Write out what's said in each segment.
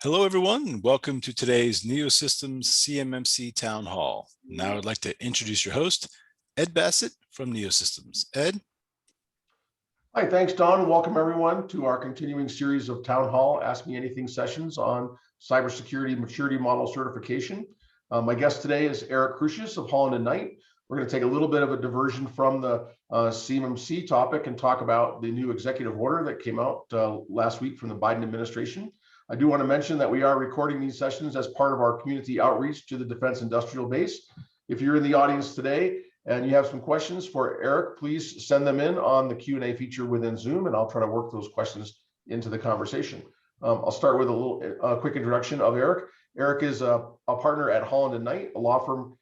Hello, everyone. Welcome to today's NeoSystems CMMC Town Hall. Now I'd like to introduce your host, Ed Bassett from NeoSystems. Ed? Hi, thanks, Don. Welcome, everyone, to our continuing series of Town Hall Ask Me Anything sessions on cybersecurity maturity model certification. My guest today is Eric Crusius of Holland Knight. We're going to take a little bit of a diversion from the CMMC topic and talk about the new executive order that came out last week from the Biden administration. I do want to mention that we are recording these sessions as part of our community outreach to the defense industrial base. If you're in the audience today and you have some questions for Eric, please send them in on the Q&A feature within Zoom, and I'll try to work those questions into the conversation. I'll start with a quick introduction of Eric. Eric is a partner at Holland Knight, a law firm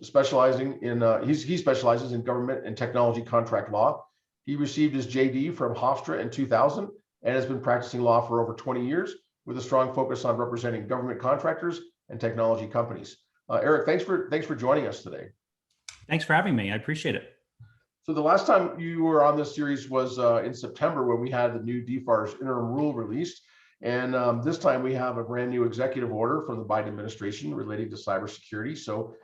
specializing in, he specializes in government and technology contract law. He received his JD from Hofstra in 2000 and has been practicing law for over 20 years with a strong focus on representing government contractors and technology companies. Eric, thanks for joining us today. Thanks for having me. I appreciate it. So the last time you were on this series was in September when we had the new DFARS interim rule released. And this time we have a brand new executive order from the Biden administration relating to cybersecurity. So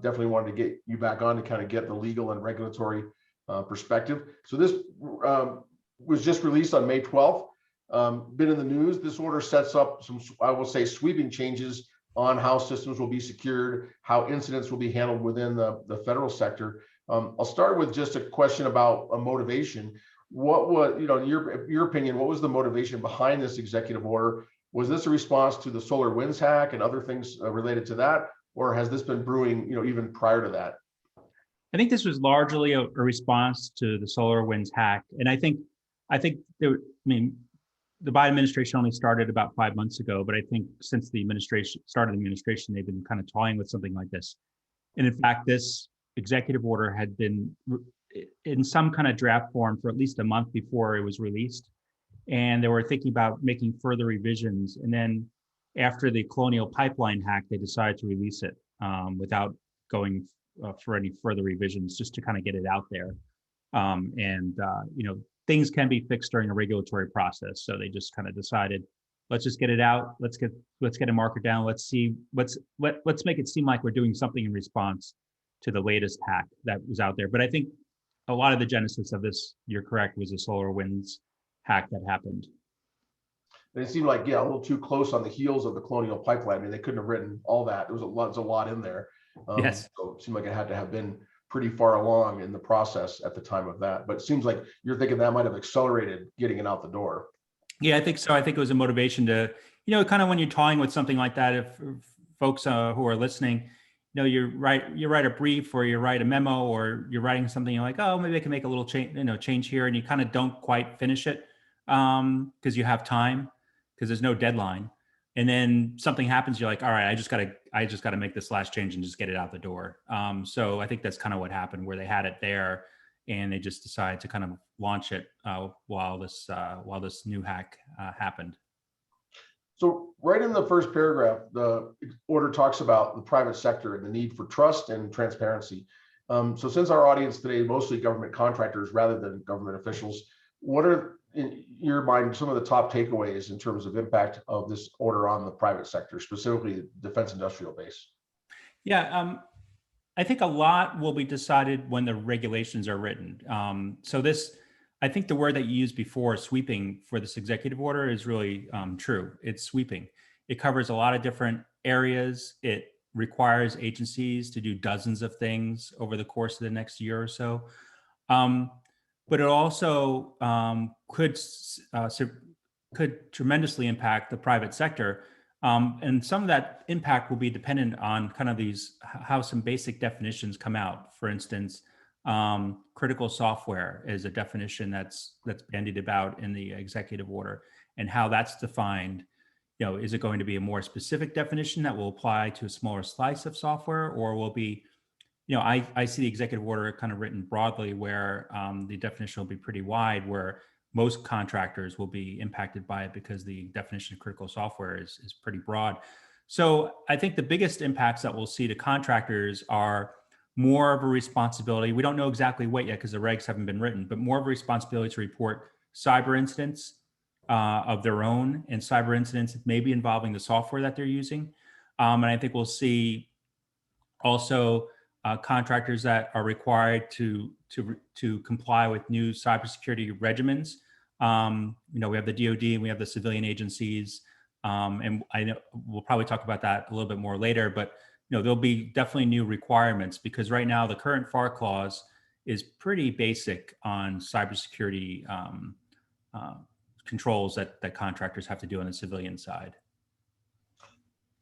definitely wanted to get you back on to kind of get the legal and regulatory perspective. So this was just released on May 12th. Been in the news. This order sets up some, I will say, sweeping changes on how systems will be secured, how incidents will be handled within the federal sector. I'll start with just a question about a motivation. What was, in your opinion, what was the motivation behind this executive order? Was this a response to the SolarWinds hack and other things related to that, or has this been brewing, even prior to that? I think this was largely a response to the SolarWinds hack, and I think there, the Biden administration only started about 5 months ago, but I think since the start of the administration, they've been kind of toying with something like this. And in fact, this executive order had been in some kind of draft form for at least a month before it was released. And they were thinking about making further revisions. And then after the Colonial Pipeline hack, they decided to release it without going for any further revisions, just to kind of get it out there. Things can be fixed during a regulatory process. So they just kind of decided, let's just get it out. Let's get a marker down. Let's make it seem like we're doing something in response to the latest hack that was out there. But I think a lot of the genesis of this, you're correct, was a SolarWinds hack that happened. And it seemed like, a little too close on the heels of the Colonial Pipeline. They couldn't have written all that. There was a lot in there. Yes. So it seemed like it had to have been pretty far along in the process at the time of that. But it seems like you're thinking that might have accelerated getting it out the door. Yeah, I think so. I think it was a motivation to, kind of when you're toying with something like that, if folks who are listening, you write a brief or you write a memo or you're writing something, you're like, oh, maybe I can make a little change here. And you kind of don't quite finish it because you have time, because there's no deadline. And then something happens, you're like, all right, I just got to make this last change and just get it out the door. So I think that's kind of what happened, where they had it there and they just decided to kind of launch it while this new hack happened. So right in the first paragraph, the order talks about the private sector and the need for trust and transparency. So since our audience today is mostly government contractors rather than government officials, what are, in your mind, some of the top takeaways in terms of impact of this order on the private sector, specifically the defense industrial base? Yeah, I think a lot will be decided when the regulations are written. I think the word that you used before, sweeping, for this executive order is really true. It's sweeping. It covers a lot of different areas. It requires agencies to do dozens of things over the course of the next year or so. But it also could tremendously impact the private sector. And some of that impact will be dependent on kind of how some basic definitions come out. For instance, critical software is a definition that's bandied about in the executive order, and how that's defined. Is it going to be a more specific definition that will apply to a smaller slice of software, or will be, I see the executive order kind of written broadly, where the definition will be pretty wide, where most contractors will be impacted by it because the definition of critical software is pretty broad. So I think the biggest impacts that we'll see to contractors are more of a responsibility. We don't know exactly what yet because the regs haven't been written, but more of a responsibility to report cyber incidents, of their own and cyber incidents, maybe involving the software that they're using. And I think we'll see also contractors that are required to comply with new cybersecurity regimens. We have the DoD and we have the civilian agencies, and I know we'll probably talk about that a little bit more later. But there'll be definitely new requirements, because right now the current FAR clause is pretty basic on cybersecurity controls that contractors have to do on the civilian side.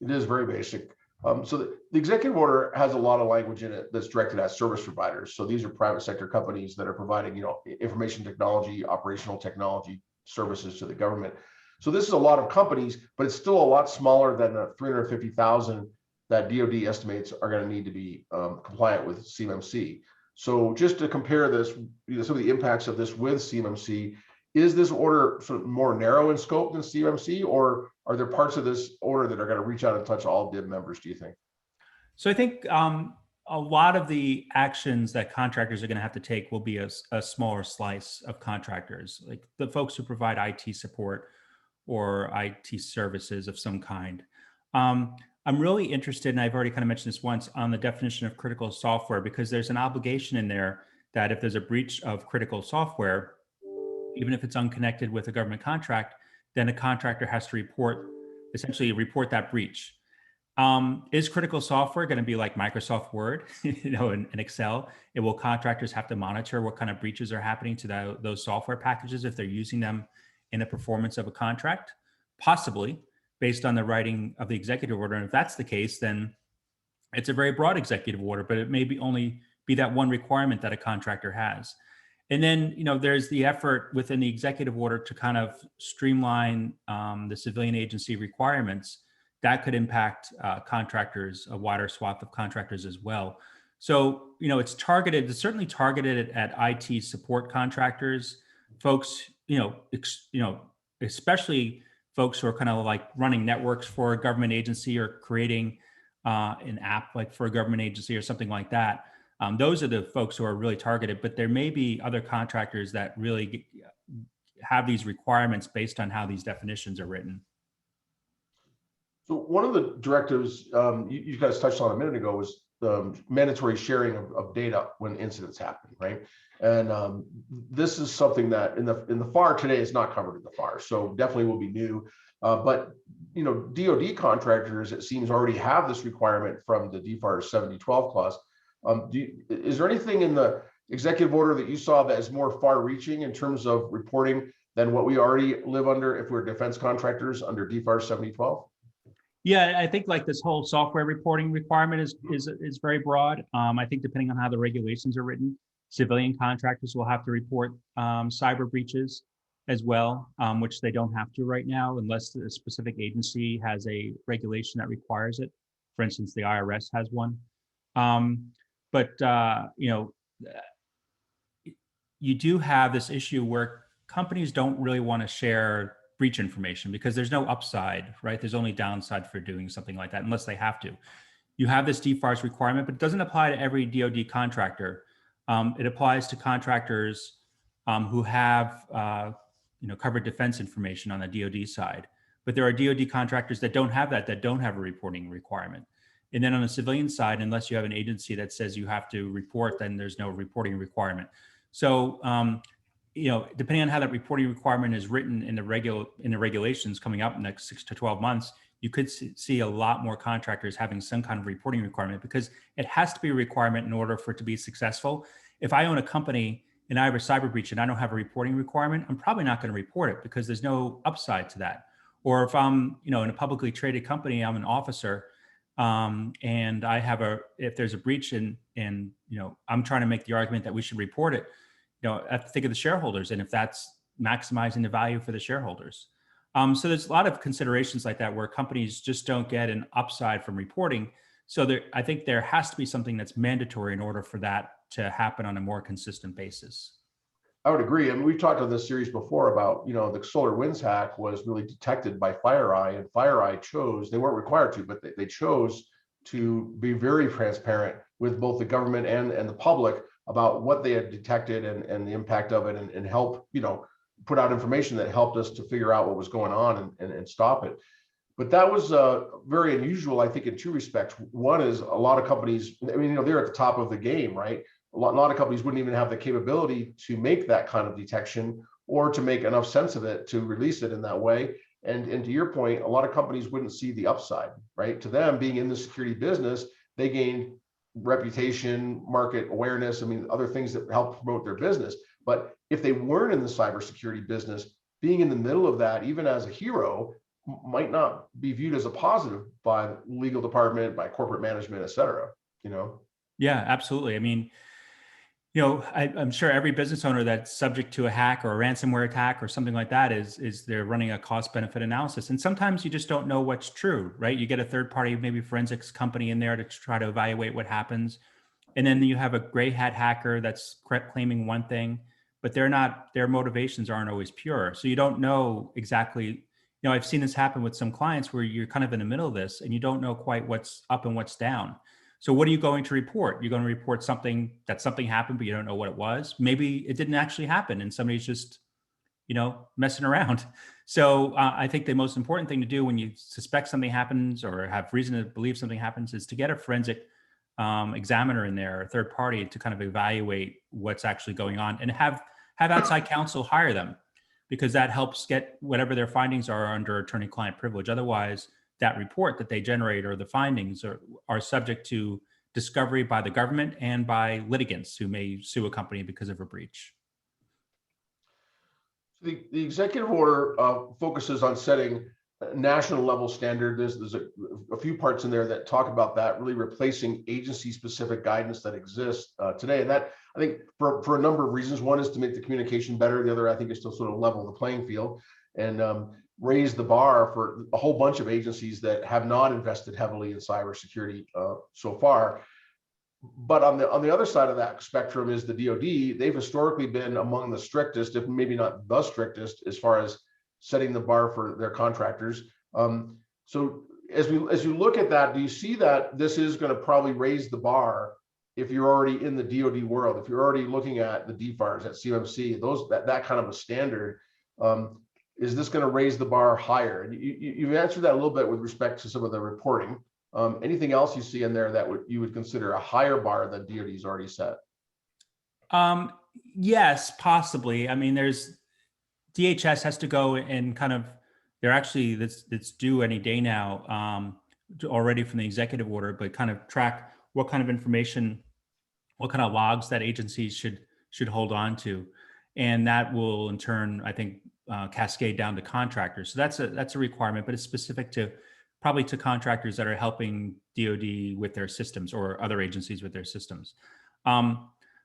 It is very basic. So the executive order has a lot of language in it that's directed at service providers. So these are private sector companies that are providing, information technology, operational technology services to the government. So this is a lot of companies, but it's still a lot smaller than the 350,000 that DoD estimates are going to need to be compliant with CMMC. So just to compare this, some of the impacts of this with CMMC, is this order sort of more narrow in scope than CMMC, or are there parts of this order that are going to reach out and touch all DIB members, do you think? So I think a lot of the actions that contractors are going to have to take will be a smaller slice of contractors, like the folks who provide IT support or IT services of some kind. I'm really interested, and I've already kind of mentioned this once, on the definition of critical software, because there's an obligation in there that if there's a breach of critical software, even if it's unconnected with a government contract, then a contractor has to essentially report that breach. Is critical software going to be like Microsoft Word, and Excel? Will contractors have to monitor what kind of breaches are happening to those software packages if they're using them in the performance of a contract? Possibly, based on the writing of the executive order. And if that's the case, then it's a very broad executive order, but it may only be that one requirement that a contractor has. And then, there's the effort within the executive order to kind of streamline the civilian agency requirements that could impact contractors, a wider swath of contractors as well. So, it's certainly targeted at IT support contractors, folks, especially folks who are kind of like running networks for a government agency or creating an app like for a government agency or something like that. Those are the folks who are really targeted, but there may be other contractors that really have these requirements based on how these definitions are written. So one of the directives you guys touched on a minute ago was the mandatory sharing of data when incidents happen, right? And this is something that in the FAR today is not covered in the FAR, so definitely will be new. But DoD contractors, it seems, already have this requirement from the DFAR 7012 clause. Is there anything in the executive order that you saw that is more far-reaching in terms of reporting than what we already live under if we're defense contractors under DFAR 7012? Yeah, I think like this whole software reporting requirement is very broad. I think depending on how the regulations are written, civilian contractors will have to report cyber breaches as well, which they don't have to right now unless a specific agency has a regulation that requires it. For instance, the IRS has one. But you do have this issue where companies don't really want to share breach information because there's no upside, right? There's only downside for doing something like that unless they have to. You have this DFARS requirement, but it doesn't apply to every DoD contractor. It applies to contractors who have covered defense information on the DoD side. But there are DoD contractors that don't have that don't have a reporting requirement. And then on the civilian side, unless you have an agency that says you have to report, then there's no reporting requirement. So, depending on how that reporting requirement is written in the regulations coming up in the next 6 to 12 months, you could see a lot more contractors having some kind of reporting requirement because it has to be a requirement in order for it to be successful. If I own a company and I have a cyber breach and I don't have a reporting requirement, I'm probably not going to report it because there's no upside to that. Or if I'm, in a publicly traded company, I'm an officer, and if there's a breach and I'm trying to make the argument that we should report it, I have to think of the shareholders and if that's maximizing the value for the shareholders. So there's a lot of considerations like that where companies just don't get an upside from reporting. So I think there has to be something that's mandatory in order for that to happen on a more consistent basis. I would agree. I mean, we've talked on this series before about, the SolarWinds hack was really detected by FireEye, and FireEye they weren't required to, but they chose to be very transparent with both the government and the public about what they had detected and the impact of it and help, put out information that helped us to figure out what was going on and stop it. But that was very unusual, I think, in two respects. One is a lot of companies, I mean, they're at the top of the game, right? A lot of companies wouldn't even have the capability to make that kind of detection or to make enough sense of it to release it in that way. And to your point, a lot of companies wouldn't see the upside, right? To them, being in the security business, they gained reputation, market awareness, I mean, other things that help promote their business. But if they weren't in the cybersecurity business, being in the middle of that, even as a hero, might not be viewed as a positive by the legal department, by corporate management, et cetera, you know? Yeah, absolutely. I mean, I'm sure every business owner that's subject to a hack or a ransomware attack or something like that is they're running a cost benefit analysis. And sometimes you just don't know what's true, right? You get a third party, maybe forensics company in there to try to evaluate what happens. And then you have a gray hat hacker that's claiming one thing, but their motivations aren't always pure. So you don't know exactly, I've seen this happen with some clients where you're kind of in the middle of this and you don't know quite what's up and what's down. So what are you going to report? You're going to report something happened, but you don't know what it was. Maybe it didn't actually happen and somebody's just, messing around. So I think the most important thing to do when you suspect something happens or have reason to believe something happens is to get a forensic examiner in there, a third party, to kind of evaluate what's actually going on and have outside counsel hire them, because that helps get whatever their findings are under attorney-client privilege. Otherwise, that report that they generate or the findings are subject to discovery by the government and by litigants who may sue a company because of a breach. The executive order focuses on setting a national level standard. There's a few parts in there that talk about that, really replacing agency-specific guidance that exists today. And that, I think, for a number of reasons. One is to make the communication better. The other, I think, is to sort of level the playing field and raise the bar for a whole bunch of agencies that have not invested heavily in cybersecurity so far. But on the other side of that spectrum is the DoD. They've historically been among the strictest, if maybe not the strictest, as far as setting the bar for their contractors. So as you look at that, do you see that this is going to probably raise the bar if you're already in the DoD world, if you're already looking at the DFARS, at CMMC, that kind of a standard? Is this going to raise the bar higher? And you've answered that a little bit with respect to some of the reporting. Anything else you see in there that you would consider a higher bar than DoD's already set? Yes, possibly. I mean, DHS has to go and kind of, they're actually, it's due any day now already from the executive order, but kind of track what kind of information, what kind of logs that agencies should hold on to. And that will in turn, I think, cascade down to contractors. So that's a requirement, but it's specific to probably to contractors that are helping DoD with their systems or other agencies with their systems.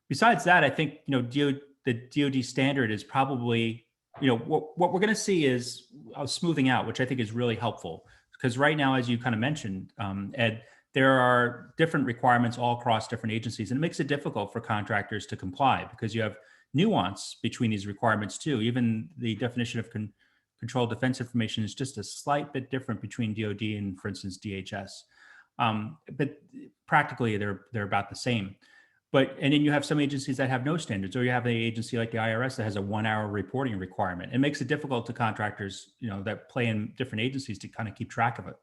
Besides that, I think, the DoD standard is probably, what we're going to see is a smoothing out, which I think is really helpful. Because right now, as you kind of mentioned, Ed, there are different requirements all across different agencies, and it makes it difficult for contractors to comply because you have nuance between these requirements too. Even the definition of controlled defense information is just a slight bit different between DoD and, for instance, DHS. But practically, they're about the same. And then you have some agencies that have no standards, or you have an agency like the IRS that has a 1-hour reporting requirement. It makes it difficult to contractors, that play in different agencies to kind of keep track of it.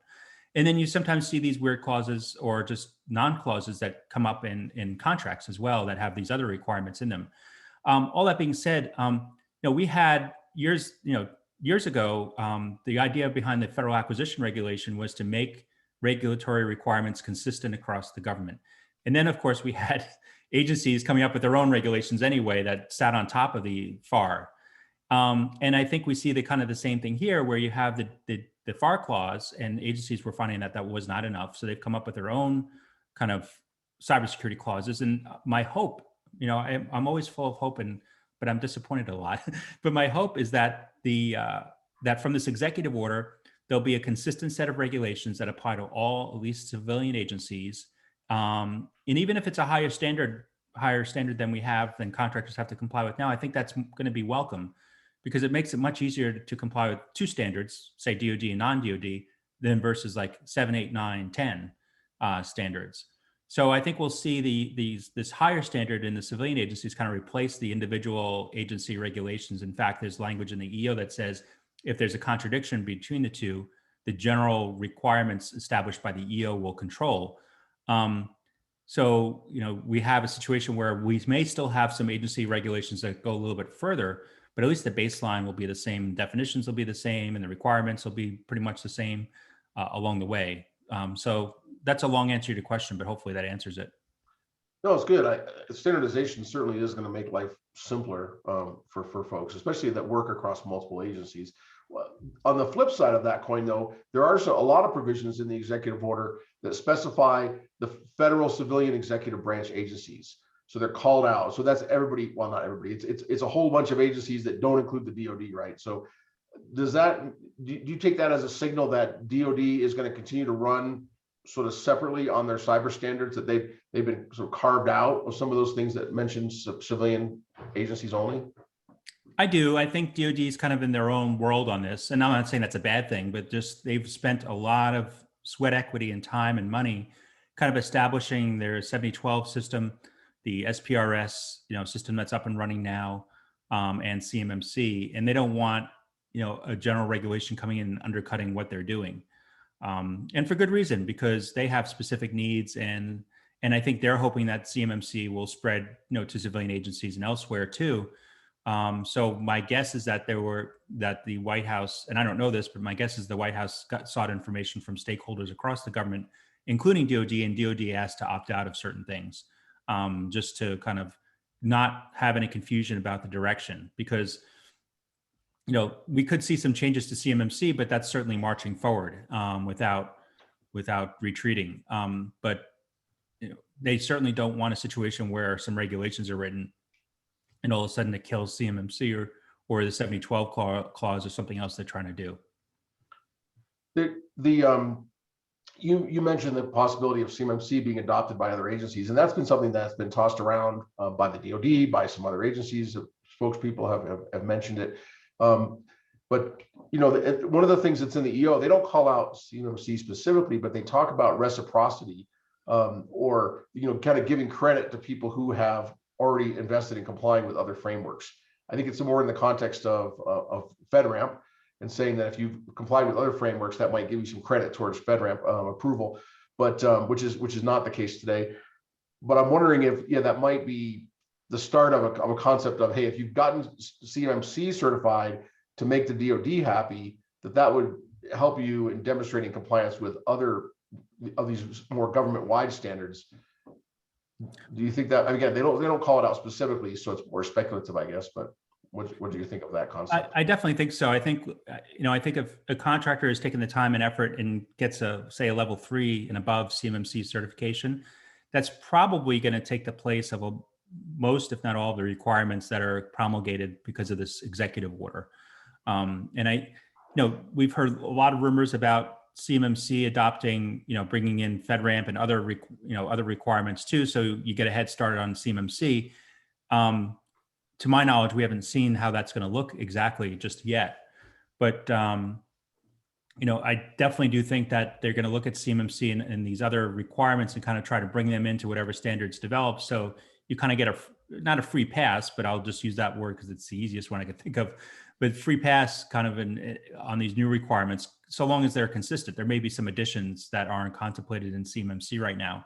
And then you sometimes see these weird clauses or just non-clauses that come up in contracts as well that have these other requirements in them. All that being said, we had years ago, the idea behind the federal acquisition regulation was to make regulatory requirements consistent across the government. And then, of course, we had agencies coming up with their own regulations anyway that sat on top of the FAR. And I think we see the same thing here, where you have the FAR clause, and agencies were finding that was not enough. So they've come up with their own kind of cybersecurity clauses. And my hope, I'm always full of hope, but I'm disappointed a lot. But my hope is that that from this executive order, there'll be a consistent set of regulations that apply to all, at least civilian agencies. And even if it's a higher standard than contractors have to comply with now, I think that's going to be welcome, because it makes it much easier to comply with two standards, say DoD and non-DoD, than versus like 7, 8, 9, 10 standards. So I think we'll see this higher standard in the civilian agencies kind of replace the individual agency regulations. In fact, there's language in the EO that says if there's a contradiction between the two, the general requirements established by the EO will control. So, we have a situation where we may still have some agency regulations that go a little bit further, but at least the baseline will be the same, definitions will be the same, and the requirements will be pretty much the same along the way. So that's a long answer to your question, but hopefully that answers it. No, it's good. Standardization certainly is going to make life simpler for folks, especially that work across multiple agencies. On the flip side of that coin, though, there are a lot of provisions in the executive order that specify the federal civilian executive branch agencies. So they're called out. So that's everybody. Well, not everybody. It's a whole bunch of agencies that don't include the DoD, right? So do you take that as a signal that DoD is going to continue to run sort of separately on their cyber standards, that they've been sort of carved out of some of those things that mention civilian agencies only? I do. I think DoD is kind of in their own world on this. And I'm not saying that's a bad thing, but just they've spent a lot of sweat equity and time and money kind of establishing their 7012 system, the SPRS, system that's up and running now, and CMMC. And they don't want, a general regulation coming in and undercutting what they're doing. And for good reason, because they have specific needs, and I think they're hoping that CMMC will spread, to civilian agencies and elsewhere too. So my guess is that the White House, and I don't know this, but my guess is the White House sought information from stakeholders across the government, including DoD, and DoD asked to opt out of certain things, just to kind of not have any confusion about the direction, because we could see some changes to CMMC, but that's certainly marching forward without retreating. But they certainly don't want a situation where some regulations are written and all of a sudden it kills CMMC or the 7012 clause or something else they're trying to do. You mentioned the possibility of CMMC being adopted by other agencies, and that's been something that's been tossed around by the DoD, by some other agencies. Spokespeople have mentioned it. But one of the things that's in the EO, they don't call out CMMC specifically, but they talk about reciprocity, or kind of giving credit to people who have already invested in complying with other frameworks. I think it's more in the context of FedRAMP, and saying that if you comply with other frameworks, that might give you some credit towards FedRAMP approval, but which is not the case today. But I'm wondering if that might be the start of a concept of, hey, if you've gotten CMMC certified to make the DoD happy, that would help you in demonstrating compliance with other of these more government-wide standards. Do you think that, again, they don't call it out specifically, so it's more speculative, I guess, but what do you think of that concept? I definitely think so. I think, I think if a contractor has taken the time and effort and gets say a level 3 and above CMMC certification, that's probably going to take the place of most, if not all, of the requirements that are promulgated because of this executive order. And we've heard a lot of rumors about CMMC adopting, bringing in FedRAMP and other requirements too. So you get a head start on CMMC. To my knowledge, we haven't seen how that's going to look exactly just yet. But, I definitely do think that they're going to look at CMMC and these other requirements and kind of try to bring them into whatever standards develop. So you kind of get not a free pass, but I'll just use that word because it's the easiest one I could think of, but free pass kind of on these new requirements, so long as they're consistent. There may be some additions that aren't contemplated in CMMC right now.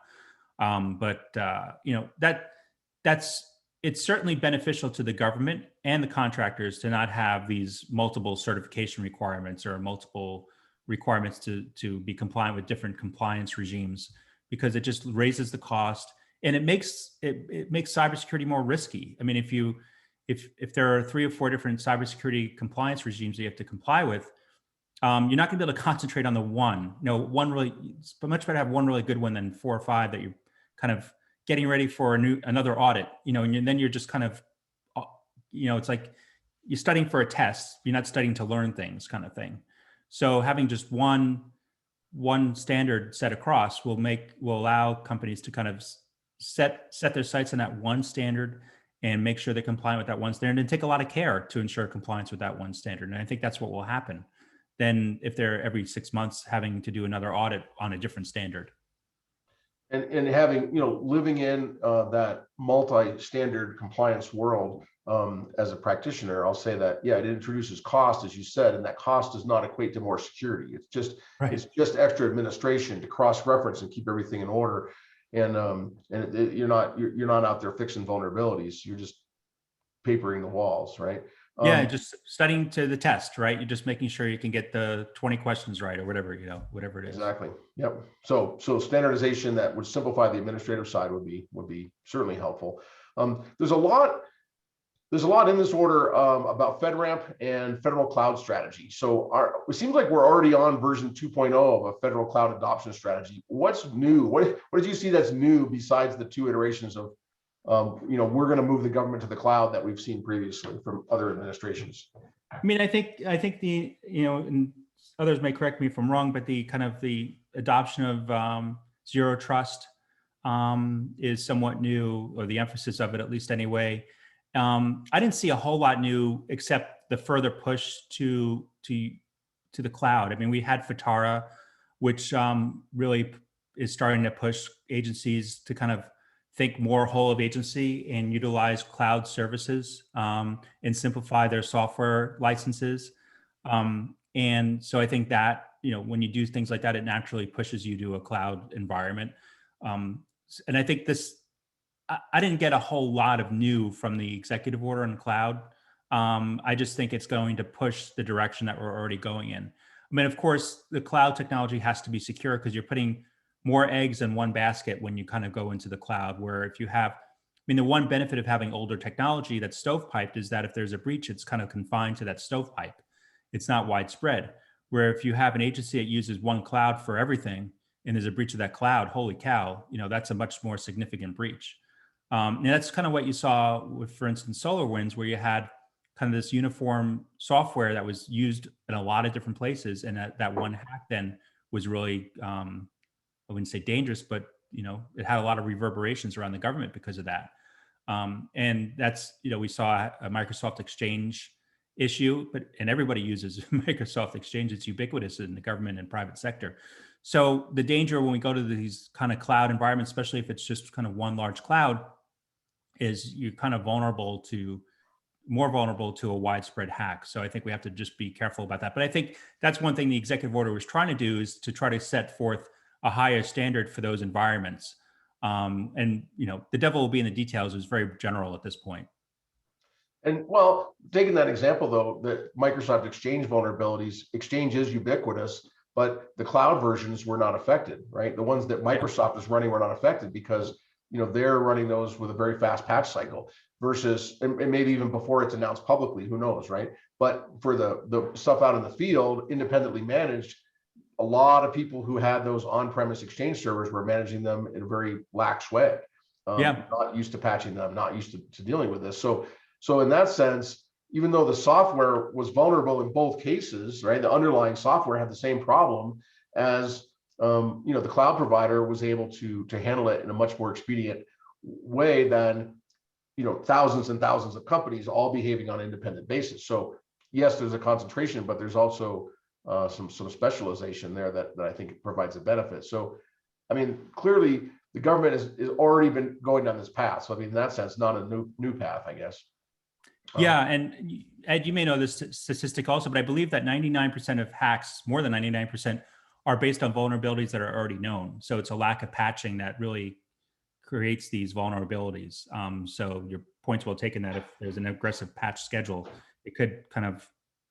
It's certainly beneficial to the government and the contractors to not have these multiple certification requirements or multiple requirements to be compliant with different compliance regimes, because it just raises the cost and it makes cybersecurity more risky. I mean, if there are 3 or 4 different cybersecurity compliance regimes that you have to comply with, you're not going to be able to concentrate on the one. But much better have one really good one than 4 or 5 that you're kind of getting ready for another audit, and then you're just kind of, it's like you're studying for a test. You're not studying to learn things, kind of thing. So having just one standard set across will allow companies to kind of set their sights on that one standard and make sure they're compliant with that one standard, and take a lot of care to ensure compliance with that one standard. And I think that's what will happen then if they're every 6 months having to do another audit on a different standard. And having, living in that multi-standard compliance world, as a practitioner, I'll say that, yeah, it introduces cost, as you said, and that cost does not equate to more security. It's just, Right. it's just extra administration to cross-reference and keep everything in order. And you're not out there fixing vulnerabilities. You're just papering the walls, right? Yeah, just studying to the test, right? You're just making sure you can get the 20 questions right or whatever, whatever it is. Exactly. Yep. So standardization that would simplify the administrative side would be certainly helpful. There's a lot in this order about FedRAMP and federal cloud strategy. So it seems like we're already on version 2.0 of a federal cloud adoption strategy. What's new? What did you see that's new besides the 2 iterations of we're going to move the government to the cloud that we've seen previously from other administrations? I mean, I think the, and others may correct me if I'm wrong, but the kind of the adoption of zero trust is somewhat new, or the emphasis of it, at least anyway. I didn't see a whole lot new except the further push to the cloud. I mean, we had FITARA, which really is starting to push agencies to kind of think more whole of agency and utilize cloud services and simplify their software licenses. And so I think that, when you do things like that, it naturally pushes you to a cloud environment. And I think I didn't get a whole lot of new from the executive order on cloud. I just think it's going to push the direction that we're already going in. I mean, of course, the cloud technology has to be secure because you're putting more eggs in one basket when you kind of go into the cloud, where if you have, the one benefit of having older technology that's stovepiped is that if there's a breach, it's kind of confined to that stovepipe. It's not widespread. Where if you have an agency that uses one cloud for everything and there's a breach of that cloud, holy cow, that's a much more significant breach. And that's kind of what you saw with, for instance, SolarWinds, where you had kind of this uniform software that was used in a lot of different places. And that one hack then was really, I wouldn't say dangerous, but it had a lot of reverberations around the government because of that. And that's, we saw a Microsoft Exchange issue, and everybody uses Microsoft Exchange. It's ubiquitous in the government and private sector. So the danger when we go to these kind of cloud environments, especially if it's just kind of one large cloud, is you're kind of more vulnerable to a widespread hack. So I think we have to just be careful about that. But I think that's one thing the executive order was trying to do, is to try to set forth a higher standard for those environments. And the devil will be in the details is very general at this point. And well, taking that example though, that Microsoft Exchange vulnerabilities, Exchange is ubiquitous, but the cloud versions were not affected, right? The ones that Microsoft is running were not affected because they're running those with a very fast patch cycle versus, and maybe even before it's announced publicly, who knows, right? But for the stuff out in the field, independently managed, a lot of people who had those on-premise Exchange servers were managing them in a very lax way. Not used to patching them, not used to dealing with this. So in that sense, even though the software was vulnerable in both cases, right? The underlying software had the same problem as the cloud provider was able to handle it in a much more expedient way than thousands and thousands of companies all behaving on an independent basis. So yes, there's a concentration, but there's also some specialization there that I think provides a benefit. So I mean, clearly the government is already been going down this path. So I mean, in that sense, not a new path, I guess. Yeah, and Ed, you may know this statistic also, but I believe that 99% of hacks, more than 99%, are based on vulnerabilities that are already known. So it's a lack of patching that really creates these vulnerabilities. So your point's well taken that if there's an aggressive patch schedule, it could kind of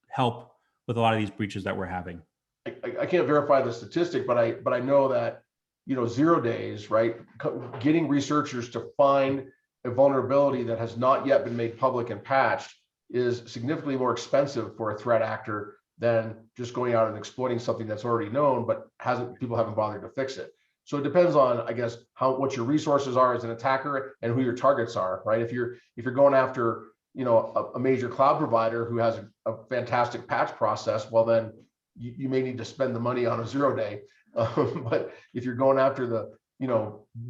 help with a lot of these breaches that we're having. I can't verify the statistic, but I know that 0 days, right? Getting researchers to find a vulnerability that has not yet been made public and patched is significantly more expensive for a threat actor than just going out and exploiting something that's already known, but people haven't bothered to fix it. So it depends on, I guess, what your resources are as an attacker and who your targets are, right? If you're going after a major cloud provider who has a fantastic patch process, well then you may need to spend the money on a 0 day. But if you're going after the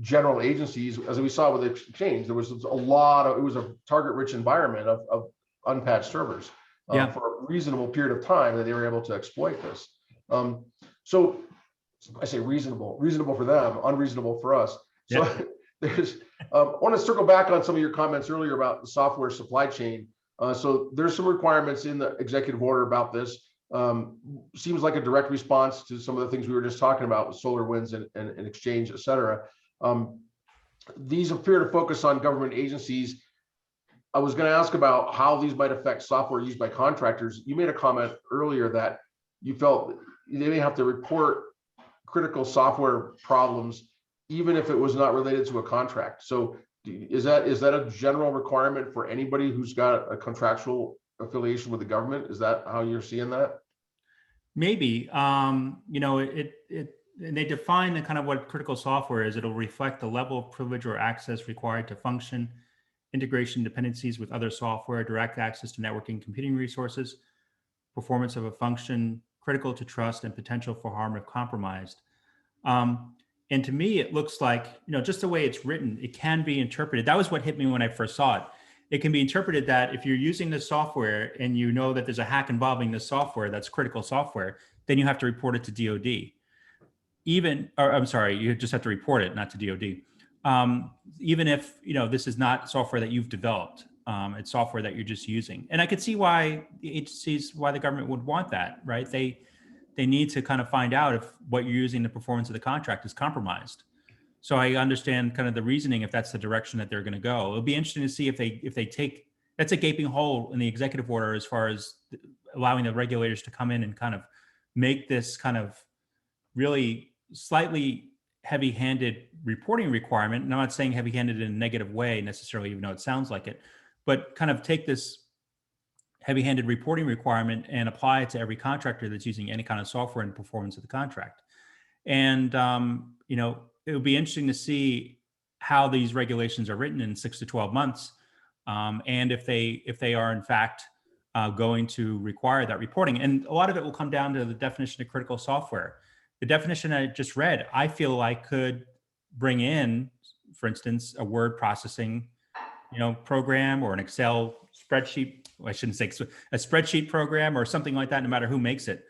general agencies, as we saw with Exchange, there was it was a target-rich environment of unpatched servers for a reasonable period of time that they were able to exploit this. So I say reasonable for them, unreasonable for us. So Yep. there's, I want to circle back on some of your comments earlier about the software supply chain. So there's some requirements in the executive order about this. Seems like a direct response to some of the things we were just talking about with solar winds and exchange, et cetera. These appear to focus on government agencies. I was going to ask about how these might affect software used by contractors. You made a comment earlier that you felt they may have to report critical software problems, even if it was not related to a contract. So is that a general requirement for anybody who's got a contractual affiliation with the government? Is that how you're seeing that? Maybe, you know, and they define the kind of what critical software is. It'll reflect the level of privilege or access required to function, integration dependencies with other software, direct access to networking, computing resources, performance of a function, critical to trust, and potential for harm if compromised. And to me, it looks like, you know, just the way it's written, it can be interpreted. That was what hit me when I first saw it. It can be interpreted that if you're using this software and you know that there's a hack involving this software that's critical software, then you have to report it to DoD. I'm sorry, you just have to report it, not to DoD. Even if, you know, this is not software that you've developed, it's software that you're just using. And I could see why the agencies, why the government would want that, right? They need to kind of find out if what you're using, the performance of the contract is compromised. So I understand kind of the reasoning if that's the direction that they're going to go. It'll be interesting to see if they take, that's a gaping hole in the executive order as far as allowing the regulators to come in and kind of make this kind of really slightly heavy-handed reporting requirement. And I'm not saying heavy-handed in a negative way necessarily, even though it sounds like it, but kind of take this heavy-handed reporting requirement and apply it to every contractor that's using any kind of software and performance of the contract. And, you know, it would be interesting to see how these regulations are written in 6 to 12 months. And if they are in fact going to require that reporting. And a lot of it will come down to the definition of critical software. The definition I just read, I feel like could bring in, for instance, a word processing, you know, program or an Excel spreadsheet. I shouldn't say a spreadsheet program or something like that, no matter who makes it.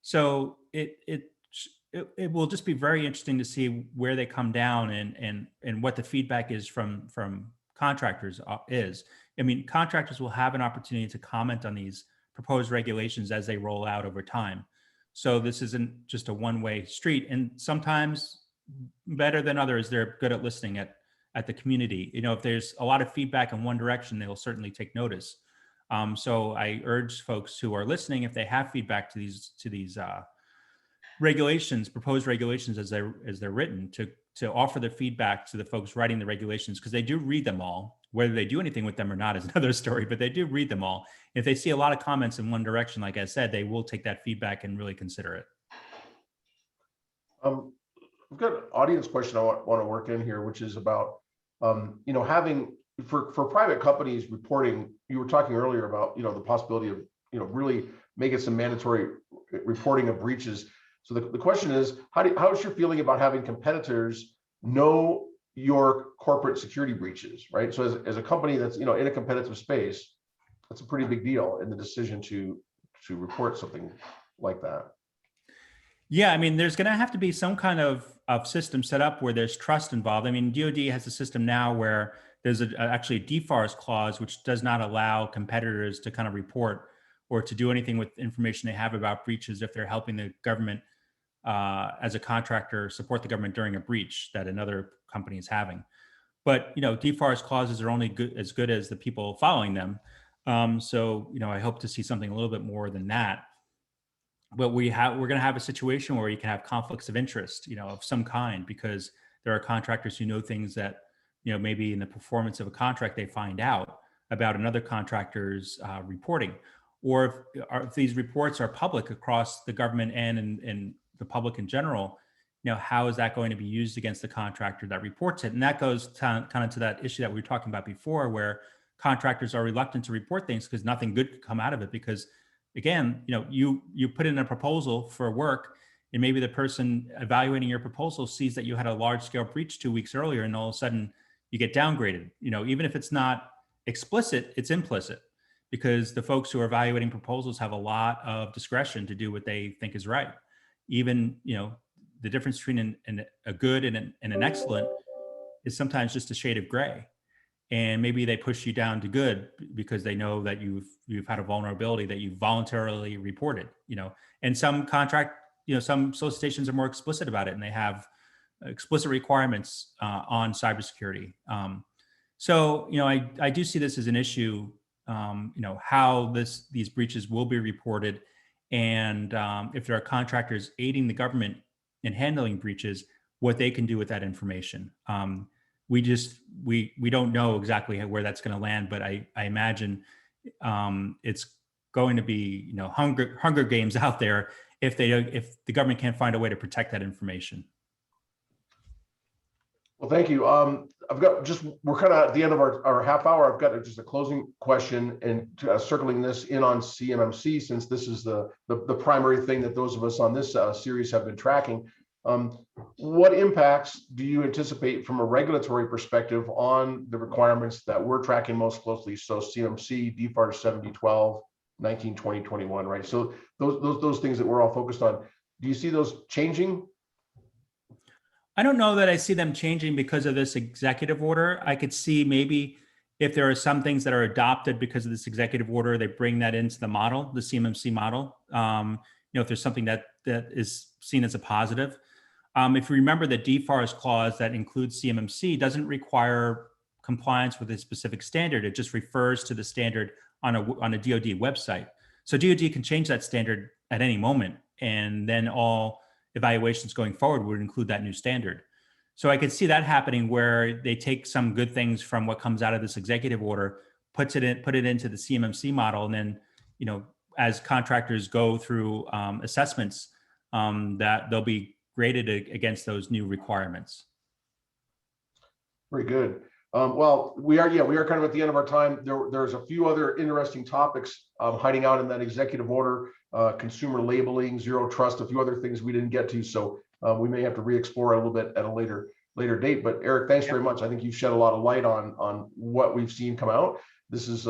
So it will just be very interesting to see where they come down and what the feedback is from contractors is. I mean, contractors will have an opportunity to comment on these proposed regulations as they roll out over time. So this isn't just a one-way street. And sometimes better than others, they're good at listening at the community. You know, if there's a lot of feedback in one direction, they will certainly take notice. So I urge folks who are listening, if they have feedback to these regulations, proposed regulations as they're written, to offer their feedback to the folks writing the regulations, because they do read them all. Whether they do anything with them or not is another story, but they do read them all. If they see a lot of comments in one direction, like I said, they will take that feedback and really consider it. I've got an audience question I want to work in here, which is about, you know, having for private companies reporting. You were talking earlier about, you know, the possibility of, you know, really making some mandatory reporting of breaches. So the question is, how's your feeling about having competitors know your corporate security breaches, right? So as a company that's, you know, in a competitive space, that's a pretty big deal in the decision to report something like that. Yeah, I mean, there's going to have to be some kind of system set up where there's trust involved. I mean, DoD has a system now where there's actually a deforest clause, which does not allow competitors to kind of report or to do anything with information they have about breaches if they're helping the government as a contractor support the government during a breach that another company is having. But, you know, deforest clauses are only as good as the people following them. So, you know, I hope to see something a little bit more than that. But we're going to have a situation where you can have conflicts of interest, you know, of some kind, because there are contractors who know things that, you know, maybe in the performance of a contract, they find out about another contractor's reporting. Or if these reports are public across the government and the public in general, you know, how is that going to be used against the contractor that reports it? And that goes kind of to that issue that we were talking about before, where contractors are reluctant to report things because nothing good could come out of it. Because again, you know, you put in a proposal for work, and maybe the person evaluating your proposal sees that you had a large scale breach 2 weeks earlier, and all of a sudden you get downgraded. You know, even if it's not explicit, it's implicit, because the folks who are evaluating proposals have a lot of discretion to do what they think is right. even, the difference between a good and an excellent is sometimes just a shade of gray. And maybe they push you down to good because they know that you've had a vulnerability that you voluntarily reported, and some some solicitations are more explicit about it, and they have explicit requirements on cybersecurity. So, I do see this as an issue, how these breaches will be reported. And if there are contractors aiding the government in handling breaches, what they can do with that information. We don't know exactly where that's going to land, but I imagine it's going to be, Hunger Games out there if the government can't find a way to protect that information. Well, thank you. We're kind of at the end of our half hour. I've got just a closing question, and circling this in on CMMC, since this is the primary thing that those of us on this series have been tracking. What impacts do you anticipate from a regulatory perspective on the requirements that we're tracking most closely? So CMMC, DFAR 7012, 19, 20, 21, right? So those things that we're all focused on. Do you see those changing? I don't know that I see them changing because of this executive order. I could see maybe if there are some things that are adopted because of this executive order, they bring that into the model, the CMMC model. If there's something that is seen as a positive. If you remember, the DFARS clause that includes CMMC doesn't require compliance with a specific standard. It just refers to the standard on a DoD website. So DoD can change that standard at any moment, and then all evaluations going forward would include that new standard. So I could see that happening, where they take some good things from what comes out of this executive order, put it into the CMMC model, and then, as contractors go through assessments, that they'll be graded against those new requirements. Very good. Well, we are kind of at the end of our time. There's a few other interesting topics hiding out in that executive order, consumer labeling, zero trust, a few other things we didn't get to. So we may have to re-explore a little bit at a later date. But Eric, thanks very much. I think you've shed a lot of light on what we've seen come out. This is,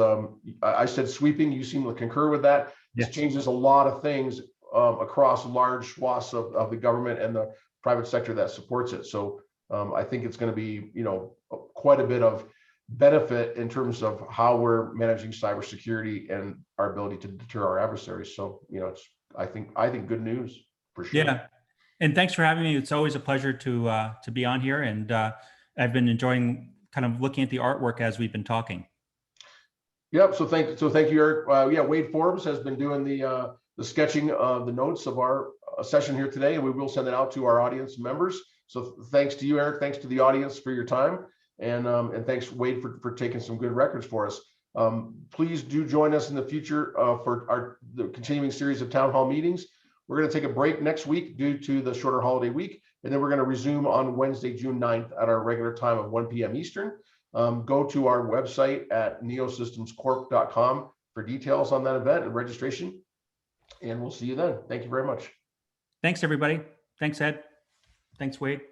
I said sweeping, you seem to concur with that. This changes a lot of things across large swaths of the government and the private sector that supports it. So I think it's going to be, quite a bit of benefit in terms of how we're managing cybersecurity and our ability to deter our adversaries. So, it's, I think good news for sure. Yeah. And thanks for having me. It's always a pleasure to be on here. And I've been enjoying kind of looking at the artwork as we've been talking. Yep. So thank you, Eric. Wade Forbes has been doing the sketching of the notes of our session here today, and we will send it out to our audience members. So thanks to you, Eric. Thanks to the audience for your time. And thanks, Wade, for taking some good records for us. Please do join us in the future for the continuing series of town hall meetings. We're going to take a break next week due to the shorter holiday week, and then we're going to resume on Wednesday, June 9th at our regular time of 1 p.m. Eastern. Go to our website at neosystemscorp.com for details on that event and registration, and we'll see you then. Thank you very much. Thanks, everybody. Thanks, Ed. Thanks, Wade.